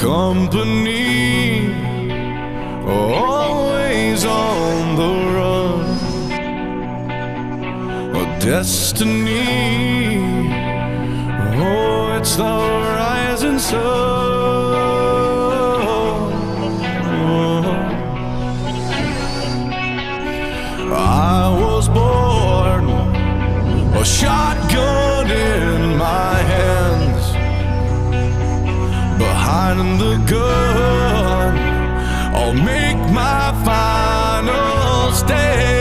company, always on the run. A destiny, oh, it's the rising sun. I was born, a shotgun in my hands, behind the gun, I'll make my final stand.